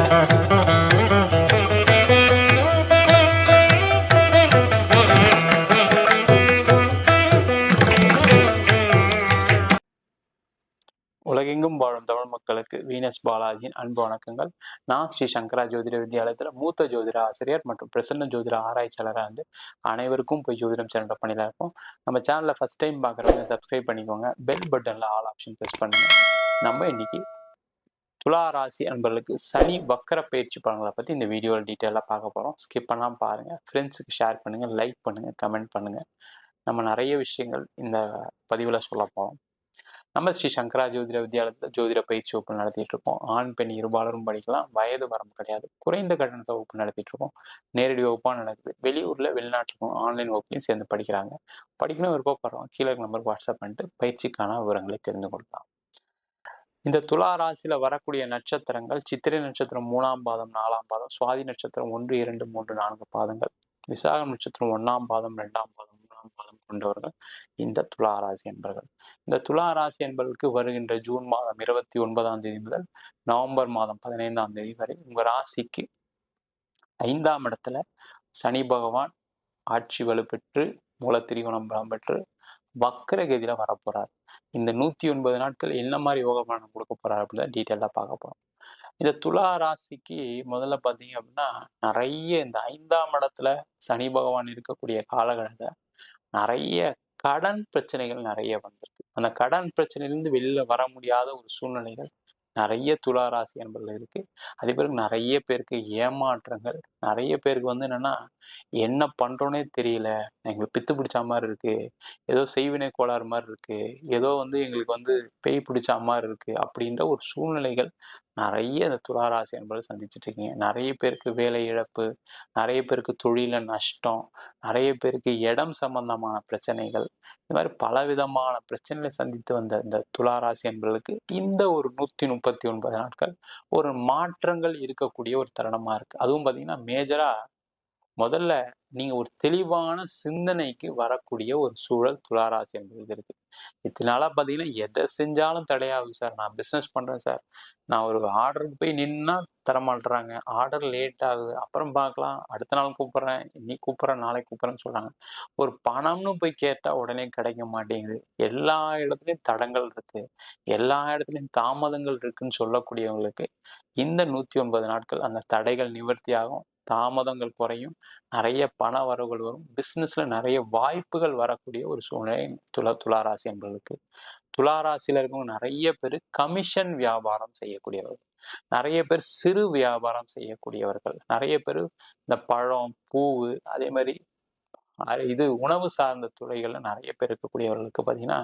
உலகெங்கும் வாழும் தமிழ் மக்களுக்கு வீனஸ் பாலாஜியின் அன்பு வணக்கங்கள். நான் ஸ்ரீ சங்கரா ஜோதிட வித்யாலயத்தில் மூத்த ஜோதிட ஆசிரியர் மற்றும் பிரசன்ன ஜோதிட ஆராய்ச்சியாளராக இருந்து அனைவருக்கும் போய் ஜோதிடம் சேனல்ல பண்ணில இருக்கோம். நம்ம சேனலை ஃபர்ஸ்ட் டைம் பார்க்குறவங்க சப்ஸ்கிரைப் பண்ணிக்கோங்க. பெல் பட்டனில் ஆல் ஆப்ஷன் ப்ரெஸ் பண்ணுங்க. நம்ம இன்னைக்கு துலா ராசி அன்பர்களுக்கு சனி வக்கர பயிற்சி பலன்களை பற்றி இந்த வீடியோவில் டீட்டெயிலாக பார்க்க போகிறோம். ஸ்கிப் பண்ணாமல் பாருங்கள். ஃப்ரெண்ட்ஸுக்கு ஷேர் பண்ணுங்கள், லைக் பண்ணுங்கள், கமெண்ட் பண்ணுங்கள். நம்ம நிறைய விஷயங்கள் இந்த பதிவில் சொல்ல போகிறோம். நம்ம ஸ்ரீ சங்கரா ஜோதிட வித்யாலயத்தில் ஜோதிட பயிற்சி வகுப்பு நடத்திட்டு இருக்கோம். ஆண் பெண் இருபாலரும் படிக்கலாம். வயது வரம்பு கிடையாது. குறைந்த கட்டணத்தை வகுப்பு நடத்திட்டு இருக்கோம். நேரடி வகுப்பாக நடக்குது. வெளியூர்ல வெளிநாட்டுக்கும் ஆன்லைன் வகுப்பையும் சேர்ந்து படிக்கிறாங்க. படிக்கணும் விருப்பப்படுறோம் கீழே நம்பருக்கு வாட்ஸ்அப் பண்ணிட்டு பயிற்சிக்கான விவரங்களை தெரிந்து கொள்ளலாம். இந்த துலா ராசியில வரக்கூடிய நட்சத்திரங்கள் சித்திரை நட்சத்திரம் 3ஆம் பாதம் 4ஆம் பாதம், சுவாதி நட்சத்திரம் 1, 2, 3, 4 பாதங்கள், விசாகம் நட்சத்திரம் 1ஆம் பாதம் 2ஆம் பாதம் 3ஆம் பாதம் கொண்டவர்கள் இந்த துலா ராசி என்பர்கள். இந்த துலா ராசி என்பதற்கு வருகின்ற ஜூன் மாதம் 29ஆம் தேதி முதல் நவம்பர் மாதம் 15ஆம் தேதி வரை உங்க ராசிக்கு 5ஆம் இடத்துல சனி பகவான் ஆட்சி வலுப்பெற்று மூலத்திரிகோணம் பலம் பெற்று வக்கரகதியில வரப்போறார். இந்த 109 நாட்கள் என்ன மாதிரி யோக பலன் கொடுக்க போறாரு அப்படின்னு டீட்டெயிலாக பார்க்க போறோம். இந்த துலா ராசிக்கு முதல்ல பார்த்தீங்க அப்படின்னா நிறைய இந்த 5ஆம் இடத்துல சனி பகவான் இருக்கக்கூடிய காலகட்டத்தில் நிறைய கடன் பிரச்சனைகள் நிறைய வந்திருக்கு. அந்த கடன் பிரச்சனையிலிருந்து வெளியில வர முடியாத ஒரு சூழ்நிலைகள் நிறைய துலா ராசி என்பதில் இருக்கு. அதே பிறகு நிறைய பேருக்கு ஏமாற்றங்கள், நிறைய பேருக்கு என்னன்னா என்ன பண்றோன்னே தெரியல, எங்களுக்கு பித்து பிடிச்ச மாதிரி இருக்கு, ஏதோ செய்வினை கோளாறு மாதிரி இருக்கு, ஏதோ எங்களுக்கு பேய் பிடிச்ச மாதிரி இருக்கு அப்படின்ற ஒரு சூழ்நிலைகள் நிறைய இந்த துளாராசி என்பது சந்திச்சுட்டு இருக்கீங்க. நிறைய பேருக்கு வேலை இழப்பு, நிறைய பேருக்கு தொழில நஷ்டம், நிறைய பேருக்கு இடம் சம்பந்தமான பிரச்சனைகள், இந்த மாதிரி பலவிதமான பிரச்சனைகளை சந்தித்து வந்த இந்த துளாராசி என்பதற்கு இந்த ஒரு 139 நாட்கள் ஒரு மாற்றங்கள் இருக்கக்கூடிய ஒரு தருணமா இருக்கு. அதுவும் பார்த்தீங்கன்னா மேஜரா முதல்ல நீங்க ஒரு தெளிவான சிந்தனைக்கு வரக்கூடிய ஒரு சூழல் துளாராசி என்பது இருக்கு. இதனால பாத்தீங்கன்னா எதை செஞ்சாலும் தடையாகுது சார். நான் பிசினஸ் பண்றேன் சார், நான் ஒரு ஆர்டருக்கு போய் நின்னா தரமாட்டுறாங்க, ஆர்டர் லேட் ஆகுது, அப்புறம் பார்க்கலாம், அடுத்த நாள் கூப்பிடுறேன், இன்னைக்கு கூப்பிடுறேன், நாளைக்கு கூப்பிடுறேன்னு சொல்றாங்க. ஒரு பணம்னு போய் கேட்டா உடனே கிடைக்க மாட்டேங்குது. எல்லா இடத்துலயும் தடங்கள் இருக்கு, எல்லா இடத்துலயும் தாமதங்கள் இருக்குன்னு சொல்லக்கூடியவங்களுக்கு இந்த 109 நாட்கள் அந்த தடைகள் நிவர்த்தி ஆகும், தாமதங்கள் குறையும், நிறைய பண வரவுகள் வரும், பிசினஸ்ல நிறைய வாய்ப்புகள் வரக்கூடிய ஒரு சூழ்நிலை துளாராசி என்பவர்களுக்கு. துளாராசியில இருக்கவங்க நிறைய பேர் கமிஷன் வியாபாரம் செய்யக்கூடியவர்கள், நிறைய பேர் சிறு வியாபாரம் செய்யக்கூடியவர்கள், நிறைய பேர் இந்த பழம் பூவு அதே மாதிரி இது உணவு சார்ந்த துறைகள்ல நிறைய பேர் இருக்கக்கூடியவர்களுக்கு பார்த்தீங்கன்னா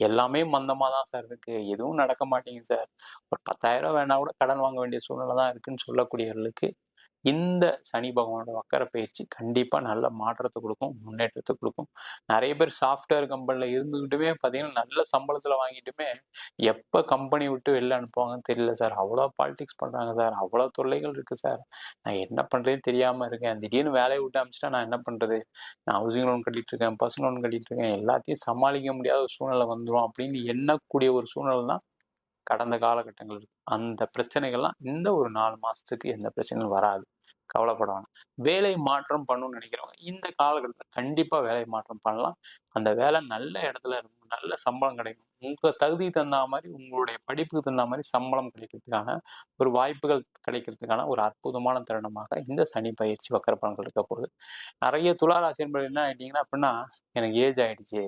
எல்லாமே மந்தமா தான் சார் இருக்கு, எதுவும் நடக்க மாட்டேங்குது சார், ஒரு 10,000 வேணா கூட கடன் வாங்க வேண்டிய சூழ்நிலை தான் இருக்குன்னு சொல்லக்கூடியவர்களுக்கு இந்த சனி பகவானோட வக்கர பயிற்சி கண்டிப்பா நல்ல மாற்றத்தை கொடுக்கும், முன்னேற்றத்தை கொடுக்கும். நிறைய பேர் சாஃப்ட்வேர் கம்பெனில இருந்துகிட்டுமே பார்த்தீங்கன்னா நல்ல சம்பளத்துல வாங்கிட்டுமே எப்ப கம்பெனி விட்டு வெளில அனுப்புவாங்கன்னு தெரியல சார், அவ்வளோ பாலிடிக்ஸ் பண்றாங்க சார், அவ்வளோ தொல்லைகள் இருக்கு சார், நான் என்ன பண்றதுன்னு தெரியாம இருக்கேன், திடீர்னு வேலையை விட்டு அனுப்பிச்சிட்டா நான் என்ன பண்றது, நான் ஹவுசிங் லோன் கட்டிட்டு இருக்கேன், பர்சனல் லோன் கட்டிட்டு இருக்கேன், எல்லாத்தையும் சமாளிக்க முடியாத ஒரு சூழ்நிலை வந்துடும் அப்படின்னு எண்ணக்கூடிய ஒரு சூழ்நிலை தான் கடந்த காலகட்டங்கள் இருக்கு. அந்த பிரச்சனைகள்லாம் இந்த ஒரு 4 மாசத்துக்கு எந்த பிரச்சனையும் வராது, கவலைப்படணும். வேலை மாற்றம் பண்ணணும்னு நினைக்கிறவங்க இந்த காலகட்டத்தில் கண்டிப்பா வேலை மாற்றம் பண்ணலாம். அந்த வேலை நல்ல இடத்துல இருக்கும், நல்ல சம்பளம் கிடைக்கும், உங்க தகுதி தகுந்த மாதிரி உங்களுடைய படிப்புக்கு தகுந்த மாதிரி சம்பளம் கிடைக்கிறதுக்கான ஒரு வாய்ப்புகள் கிடைக்கிறதுக்கான ஒரு அற்புதமான தருணமாக இந்த சனி பயிற்சி வக்கர பலன்கள் இருக்க போகுது. நிறைய துளாராசி என்பது என்ன ஆயிட்டீங்கன்னா அப்படின்னா எனக்கு ஏஜ் ஆயிடுச்சு,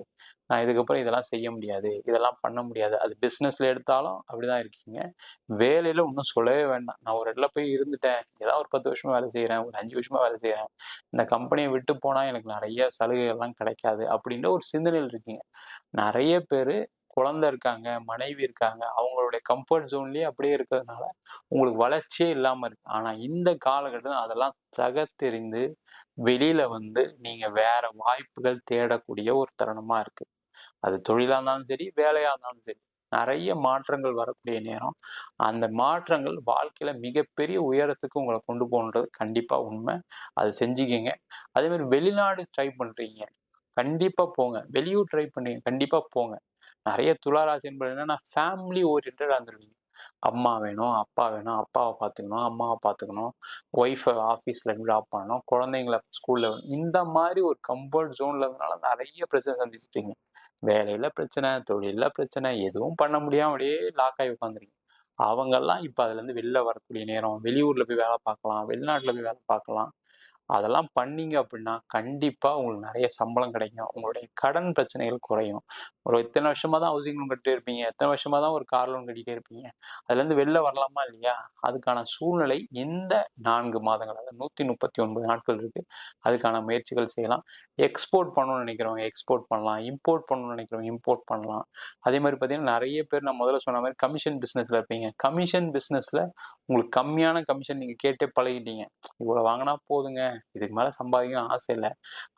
நான் இதுக்கப்புறம் இதெல்லாம் செய்ய முடியாது, இதெல்லாம் பண்ண முடியாது, அது பிஸ்னஸ்ல எடுத்தாலும் அப்படிதான் இருக்கீங்க, வேலையில ஒன்றும் சொல்லவே வேண்டாம், நான் ஒரு இடத்துல போய் இருந்துட்டேன், ஏதாவது ஒரு 10 வருஷமா வேலை செய்கிறேன், ஒரு 5 வருஷமா வேலை செய்கிறேன், இந்த கம்பெனியை விட்டு போனால் எனக்கு நிறைய சலுகைகள்லாம் கிடைக்காது அப்படின்ற ஒரு சிந்தனையில் இருக்கீங்க. நிறைய பேர் குழந்தை இருக்காங்க, மனைவி இருக்காங்க, அவங்களுடைய கம்ஃபர்ட் ஜோன்லயே அப்படியே இருக்கிறதுனால உங்களுக்கு வளர்ச்சியே இல்லாம இருக்கு. ஆனா இந்த காலகட்டத்தில் அதெல்லாம் தகர்த்தெறிந்து வெளியில நீங்க வேற வாய்ப்புகள் தேடக்கூடிய ஒரு தருணமா இருக்கு. அது தொழிலா இருந்தாலும் சரி, வேலையா இருந்தாலும் சரி, நிறைய மாற்றங்கள் வரக்கூடிய நேரம். அந்த மாற்றங்கள் வாழ்க்கையில மிகப்பெரிய உயரத்துக்கு உங்களை கொண்டு போகணுன்றது கண்டிப்பா உண்மை. அது செஞ்சுக்கிங்க. அதே மாதிரி வெளிநாடு ட்ரை பண்றீங்க, கண்டிப்பா போங்க. வெளியூர் ட்ரை பண்ணீங்க, கண்டிப்பா போங்க. நிறைய துளாராசி என்பது என்னன்னா ஃபேமிலி ஓரியன்டா இருந்துருவீங்க. அம்மா வேணும், அப்பா வேணும், அப்பாவ பார்த்துக்கணும், அம்மாவ பார்த்துக்கணும், ஒய்ஃப ஆஃபீஸ்ல ட்ராப் பண்ணணும், குழந்தைங்கள ஸ்கூல்ல இந்த மாரி ஒரு கம்ஃபர்ட் ஜோன்ல இருந்தனால நெறைய பிரச்சனை சந்திச்சுட்டீங்க. வேலையில பிரச்சனை, தொழில்ல பிரச்சனை, எதுவும் பண்ண முடியாம அப்படியே லாக் ஆகி உட்காந்துருக்கீங்க. அவங்கலாம் இப்ப அதுலருந்து வெளில வரக்கூடிய நேரம். வெளியூர்ல போய் வேலை பார்க்கலாம், வெளிநாட்டுல போய் வேலை பார்க்கலாம். அதெல்லாம் பண்ணீங்க அப்படின்னா, கண்டிப்பா உங்களுக்கு நெறைய சம்பளம் கிடைக்கும். உங்களுடைய கடன் பிரச்சனைகள் குறையும். ஒரு இத்தன வருஷமா தான் ஹவுசிங் லோன் கட்டிட்டே இருப்பீங்க. எத்தன வருஷமா தான் ஒரு கார் லோன் கட்டிட்டே இருப்பீங்க. அதுலேருந்து வெளில வரலாமா இல்லையா? அதுக்கான சூழ்நிலை இந்த 4 மாதங்கள், அதாவது 139 நாட்கள் இருக்கு. அதுக்கான முயற்சிகள் செய்யலாம். எக்ஸ்போர்ட் பண்ணணும்னு நினைக்கிறவங்க எக்ஸ்போர்ட் பண்ணலாம். இம்போர்ட் பண்ணணும்னு நினைக்கிறவங்க இம்போர்ட் பண்ணலாம். அதே மாரி பார்த்தீங்கன்னா, நெறைய பேர் நான் முதல்ல சொன்ன மாரி கமிஷன் பிசினஸ்ல இருப்பீங்க. கமிஷன் பிசினஸ்ல உங்களுக்கு கம்மியான கமிஷன் நீங்க கேட்டே பழகிட்டீங்க. இவ்வளோ வாங்குனா போதுங்க. இதுக்கு மேல சம்பாதிக்கணும்னு ஆசை இல்ல.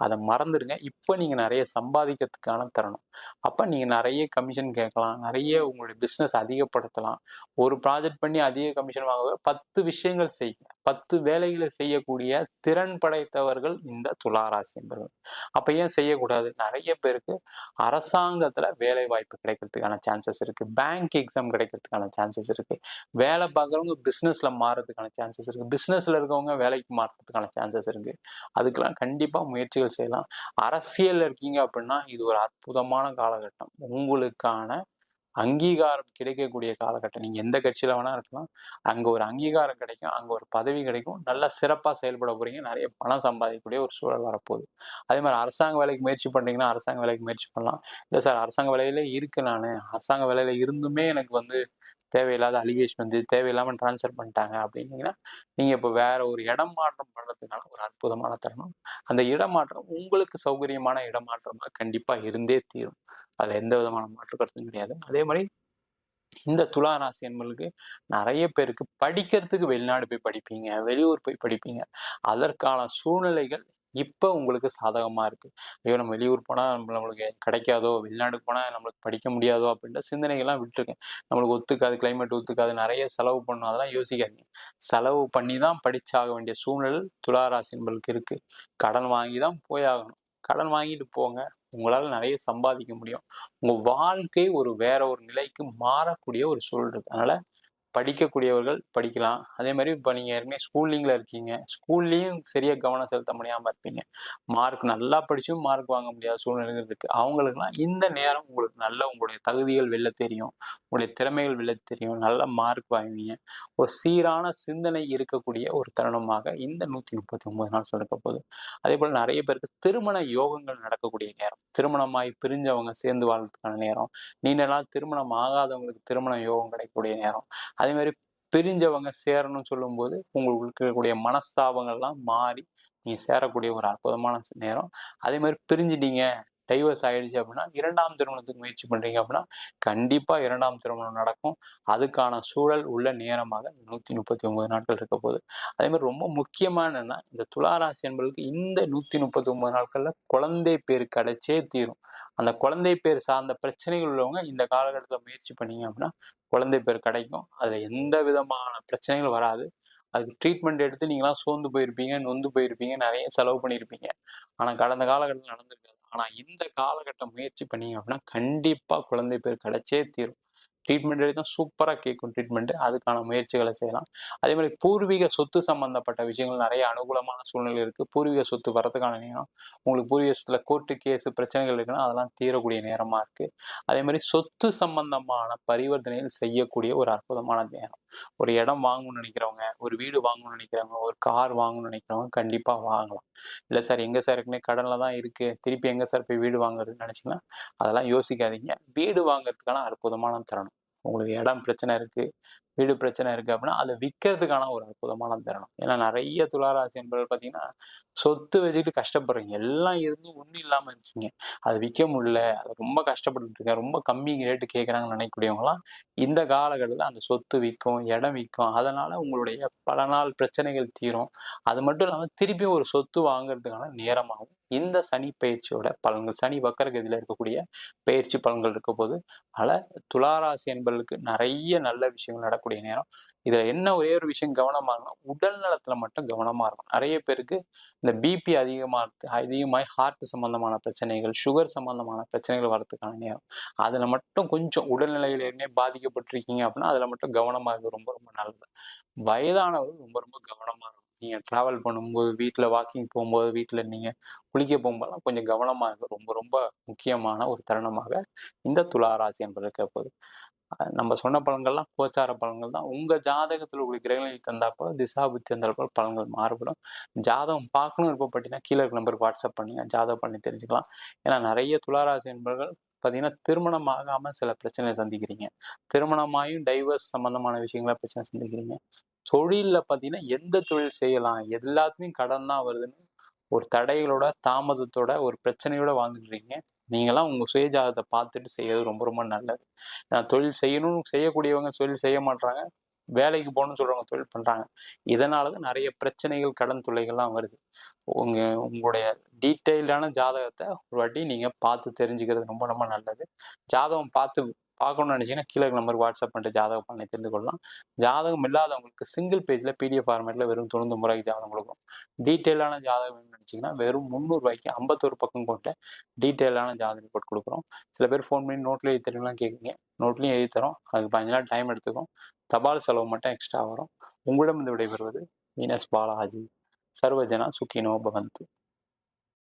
அத மறந்துருங்க. இப்ப நீங்க நெறைய சம்பாதிக்கிறதுக்கான தருணம். அப்ப நீங்க நெறைய கமிஷன் கேட்கலாம். நெறைய உங்களுடைய பிசினஸ் அதிகப்படுத்தலாம். ஒரு ப்ராஜெக்ட் பண்ணி அதிக கமிஷன் வாங்குவத 10 விஷயங்கள் செய்யுங்க. 10 வேலைகள செய்யக்கூடிய திறன் படைத்தவர்கள் இந்த துலா ராசி என்பவர்கள். அப்ப ஏன் செய்யக்கூடாது? நெறைய பேருக்கு அரசாங்கத்துல வேலை வாய்ப்பு கிடைக்கிறதுக்கான சான்சஸ் இருக்கு. பேங்க் எக்ஸாம் கிடைக்கிறதுக்கான சான்சஸ் இருக்கு. வேலை பார்க்குறவங்க பிசினஸ்ல மாறுறதுக்கான சான்சஸ் இருக்கு. பிசினஸ்ல இருக்கவங்க வேலைக்கு மாறுறதுக்கான சான்சஸ் இருக்கு. அதுக்கெல்லாம் கண்டிப்பா முயற்சிகள் செய்யலாம். அரசியல்ல இருக்கீங்க அப்படின்னா, இது ஒரு அற்புதமான காலகட்டம். உங்களுக்கான அங்கீகாரம் கிடைக்கக்கூடிய காலகட்டம். நீங்க எந்த கட்சியில வேணா இருக்கலாம். அங்க ஒரு அங்கீகாரம் கிடைக்கும். அங்க ஒரு பதவி கிடைக்கும். நல்லா சிறப்பா செயல்பட போறீங்க. நெறைய பணம் சம்பாதிக்கக்கூடிய ஒரு சூழல் வரப்போகுது. அதே மாரி அரசாங்க வேலைக்கு முயற்சி பண்றீங்கன்னா, அரசாங்க வேலைக்கு முயற்சி பண்ணலாம். இல்ல சார் அரசாங்க வேலையிலே இருக்கு நானு. அரசாங்க வேலையில இருந்துமே எனக்கு வந்து தேவையில்லாத அலிகேஷன் வந்து தேவையில்லாம ட்ரான்ஸ்ஃபர் பண்ணிட்டாங்க அப்படின்னீங்கன்னா, நீங்க இப்ப வேற ஒரு இடம் மாற்றம் பண்றதுக்கான ஒரு அற்புதமான தருணம். அந்த இடமாற்றம் உங்களுக்கு சௌகரியமான இடமாற்றமா கண்டிப்பா இருந்தே தீரும். அதுல எந்த விதமான மாற்று கருத்தும் கிடையாது. அதே மாரி இந்த துலா ராசி என்பவர்களுக்கு நெறைய பேருக்கு படிக்கிறதுக்கு வெளிநாடு போய் படிப்பீங்க, வெளியூர் போய் படிப்பீங்க. அதற்கான சூழ்நிலைகள் இப்ப உங்களுக்கு சாதகமா இருக்கு. ஐயோ! நம்ம வெளியூர் போனா நம்மளுக்கு கிடைக்காதோ, வெளிநாட்டுக்கு போனா நம்மளுக்கு படிக்க முடியாதோ அப்படின்ற சிந்தனைகள்லாம் விட்டுருங்க. நம்மளுக்கு ஒத்துக்காது, கிளைமேட் ஒத்துக்காது, நெறைய செலவு பண்ணணும் அதெல்லாம் யோசிக்காதீங்க. செலவு பண்ணி தான் படிச்சாக வேண்டிய சூழ்நிலை துலா ராசி என்பவர்களுக்கு இருக்கு. கடன் வாங்கி தான் போய் ஆகணும். கடன் வாங்கிட்டு போங்க. உங்களால நெறைய சம்பாதிக்க முடியும். உங்க வாழ்க்கை வேற ஒரு நிலைக்கு மாறக்கூடிய ஒரு சூழல் இருக்கு. அதனால படிக்கக்கூடியவர்கள் படிக்கலாம். அதே மாரி இப்ப நீங்க ஏற்கனவே ஸ்கூலிங்ல இருக்கீங்க. ஸ்கூல்லயும் சரியா கவனம் செலுத்த முடியாம இருப்பீங்க. மார்க் நல்லா படிச்சும் மார்க் வாங்க முடியாத சூழ்நிலைகள் இருக்கு. அவங்களுக்கெல்லாம் இந்த நேரம் உங்களுக்கு நல்ல உங்களுடைய தகுதிகள் வெளில தெரியும். உங்களுடைய திறமைகள் வெளில தெரியும். நல்ல மார்க் வாங்குவீங்க. ஒரு சீரான சிந்தனை இருக்கக்கூடிய ஒரு தருணமாக இந்த 139 நாள் சொல்லக்கப்போகுது. அதேபோல நெறைய பேருக்கு திருமண யோகங்கள் நடக்கக்கூடிய நேரம். திருமணமாகி பிரிஞ்சவங்க சேர்ந்து வாழ்றதுக்கான நேரம். நீண்ட நாள் திருமணம் ஆகாதவங்களுக்கு திருமண யோகம் கிடைக்கக்கூடிய நேரம். அதே மாரி பிரிஞ்சவங்க சேரணும்னு சொல்லும்போது, உங்களுக்கு இருக்கக்கூடிய மனஸ்தாபங்கள்லாம் மாறி, நீங்க சேரக்கூடிய ஒரு அற்புதமான நேரம். அதே மாரி பிரிஞ்சுட்டீங்க, டைவர்ஸ் ஆயிடுச்சு அப்படின்னா, 2ஆம் திருமணத்துக்கு முயற்சி பண்றீங்க அப்படின்னா, கண்டிப்பா 2ஆம் திருமணம் நடக்கும். அதுக்கான சூழல் உள்ள நேரமாக 139 நாட்கள் இருக்க போகுது. அதே மாரி ரொம்ப முக்கியமா என்னன்னா, இந்த துலா ராசி என்பவர்களுக்கு இந்த 139 நாட்கள்ல குழந்தை பேர் கிடைச்சே தீரும். அந்த குழந்தை பேர் சார்ந்த பிரச்சனைகள் உள்ளவங்க இந்த காலகட்டத்தில முயற்சி பண்ணீங்க அப்படின்னா, குழந்தை பேர் கிடைக்கும். அதுல எந்த விதமான பிரச்சனைகளும் வராது. அதுக்கு ட்ரீட்மெண்ட் எடுத்து நீங்கலாம் சோர்ந்து போயிருப்பீங்க, நொந்து போயிருப்பீங்க, நெறைய செலவு பண்ணியிருப்பீங்க. ஆனா கடந்த காலகட்டத்தில நடந்திருக்காது. ஆனா இந்த காலகட்டம் முயற்சி பண்ணீங்க அப்படின்னா, கண்டிப்பா குழந்தை பேர் கிடைச்சே தீரும். ட்ரீட்மெண்ட் எடுத்தா சூப்பரா கேட்கும் ட்ரீட்மெண்ட். அதுக்கான முயற்சிகள செய்யலாம். அதே மாரி பூர்வீக சொத்து சம்பந்தப்பட்ட விஷயங்கள் நெறைய அனுகூலமான சூழ்நிலை இருக்கு. பூர்வீக சொத்து வரதுக்கான நேரம். உங்களுக்கு பூர்வீக சொத்துல கோர்ட்டு கேஸ் பிரச்சனைகள் இருக்குன்னா, அதெல்லாம் தீரக்கூடிய நேரமா இருக்கு. அதே மாரி சொத்து சம்பந்தமான பரிவர்த்தனைகள் செய்யக்கூடிய ஒரு அற்புதமான நேரம். ஒரு இடம் வாங்கணும்னு நினைக்கிறவங்க, ஒரு வீடு வாங்கணும்னு நினைக்கிறவங்க, ஒரு கார் வாங்கணும்னு நினைக்கிறவங்க கண்டிப்பா வாங்கலாம். இல்ல சார் எங்க சார் ஏற்கனவே கடன்ல தான் இருக்கு. திருப்பி எங்க சார் போய் வீடு வாங்குறதுன்னு நினைச்சீங்கன்னா, அதெல்லாம் யோசிக்காதீங்க. வீடு வாங்குறதுக்கான அற்புதமான தருணம். உங்களுக்கு இடம் பிரச்சனை இருக்கு, வீடு பிரச்சனை இருக்கு அப்படின்னா, அத விக்கிறதுக்கான ஒரு அற்புதமான தருணம். ஏன்னா நெறைய துலா ராசி என்பவர்கள் பார்த்தீங்கன்னா, சொத்து வச்சுட்டு கஷ்டப்படுறீங்க. எல்லாம் இருந்தும் ஒண்ணும் இல்லாம இருக்கீங்க. அத விக்க முடியல. அத ரொம்ப கஷ்டப்பட்டுட்டு இருக்கேன். ரொம்ப கம்மி ரேட்டு கேட்கறாங்கன்னு நினைக்கக்கூடியவங்கலாம், இந்த காலகட்டத்தில அந்த சொத்து விக்கும், இடம் விக்கும். அதனால உங்களுடைய பல நாள் பிரச்சனைகள் தீரும். அது மட்டும் இல்லாம திருப்பியும் ஒரு சொத்து வாங்குறதுக்கான நேரமாகும் இந்த சனி பயிற்சியோட பலன்கள், சனி வக்கரகதியில இருக்கக்கூடிய பயிற்சி பலன்கள் இருக்க போது, துளாராசி என்பவர்களுக்கு நெறைய நல்ல விஷயங்கள் நடக்கக்கூடிய நேரம். இதுல என்ன ஒரே ஒரு விஷயம் கவனமா இருக்கணும், உடல் நலத்துல மட்டும் கவனமா இருக்கணும். நெறைய பேருக்கு இந்த பிபி அதிகமாயி ஹார்ட் சம்பந்தமான பிரச்சனைகள், சுகர் சம்பந்தமான பிரச்சனைகள் வரதுக்கான நேரம். அதுல மட்டும் கொஞ்சம் உடல்நிலையில ஏற்கனவே பாதிக்கப்பட்டிருக்கீங்க அப்படின்னா, அதுல மட்டும் கவனமா இருக்கிறது ரொம்ப ரொம்ப நல்லது. வயதானவர்கள் ரொம்ப ரொம்ப கவனமா இருக்கணும். நீங்க டிராவல் பண்ணும்போது, வீட்ல வாக்கிங் போம்போது, வீட்ல நீங்க குளிக்க போகும்போதெல்லாம் கொஞ்சம் கவனமா இருக்கிறது ரொம்ப ரொம்ப முக்கியமான ஒரு தருணமாக இந்த துலா ராசி என்பது இருக்க போகுது. நம்ம சொன்ன பலன்கள்லாம் கோச்சார பலன்கள் தான். உங்க ஜாதகத்துல உள்ள கிரகநிலை தந்தாப்போல, திசா புத்தி தந்தாப்போல பலன்கள் மாறுபடும். ஜாதகம் பார்க்கணும் விருப்பப்பட்டீங்கன்னா, கீழ இருக்க நம்பருக்கு வாட்ஸ்அப் பண்ணுங்க. ஜாதகம் பண்ணி தெரிஞ்சுக்கலாம். ஏன்னா நெறைய துளாராசி என்பவர்கள் பார்த்தீங்கன்னா, திருமணம் ஆகாம சில பிரச்சனைய சந்திக்கிறீங்க. திருமணமாயும் டைவர்ஸ் சம்பந்தமான விஷயங்கள பிரச்சனை சந்திக்கிறீங்க. தொழில்ல பார்த்தீங்கன்னா, எந்த தொழில் செய்யலாம்? எல்லாத்துலயும் கடன் தான் வருதுன்னு ஒரு தடைகளோட, தாமதத்தோட, ஒரு பிரச்சனையோட வாழ்ந்துட்டுருக்கீங்க. நீங்கலாம் உங்க சுய ஜாதகத்த பார்த்துட்டு செய்யறது ரொம்ப ரொம்ப நல்லது. தொழில் செய்யணும்னு செய்யக்கூடியவங்க தொழில் செய்ய மாட்றாங்க. வேலைக்கு போகணும்னு சொல்றவங்க தொழில் பண்றாங்க. இதனால தான் நெறைய பிரச்சனைகள், கடன் தொல்லைகள்லாம் வருது. உங்க உங்களுடைய டீட்டெயில்டான ஜாதகத்த ஒரு வாட்டி நீங்க பார்த்து தெரிஞ்சுக்கிறது ரொம்ப ரொம்ப நல்லது. ஜாதகம் பார்க்கணும்னு நினைச்சீங்கன்னா, கீழ இருக்க நம்பருக்கு வாட்ஸ்அப் பண்ணிட்டு ஜாதகம் பண்ணி தெரிந்து கொள்ளலாம். ஜாதகம் இல்லாதவங்களுக்கு சிங்கிள் பேஜ்ல பிடிஎஃப் ஃபார்மேட்ல வெறும் ரூ. 99 ஜாதகம் கொடுக்கும். டீட்டெயிலான ஜாதகம் வேணும்னு நினைச்சீங்கன்னா, வெறும் ரூ. 300 51 பக்கம் கொண்ட டீட்டெயிலான ஜாதக ரிப்போர்ட் குடுக்குறோம். சில பேர் ஃபோன் பண்ணி நோட்ல எழுதி தருவீங்களான்னு கேட்குறீங்க. நோட்லயும் எழுதி தரோம். அதுக்கு 15 நாள் டைம் எடுத்துக்கும். தபால் செலவு மட்டும் எக்ஸ்ட்ரா வரும். உங்களிடமிருந்து விடைபெறுவது வீனஸ் பாலாஜி. சர்வஜனா சுகினோ பவந்து.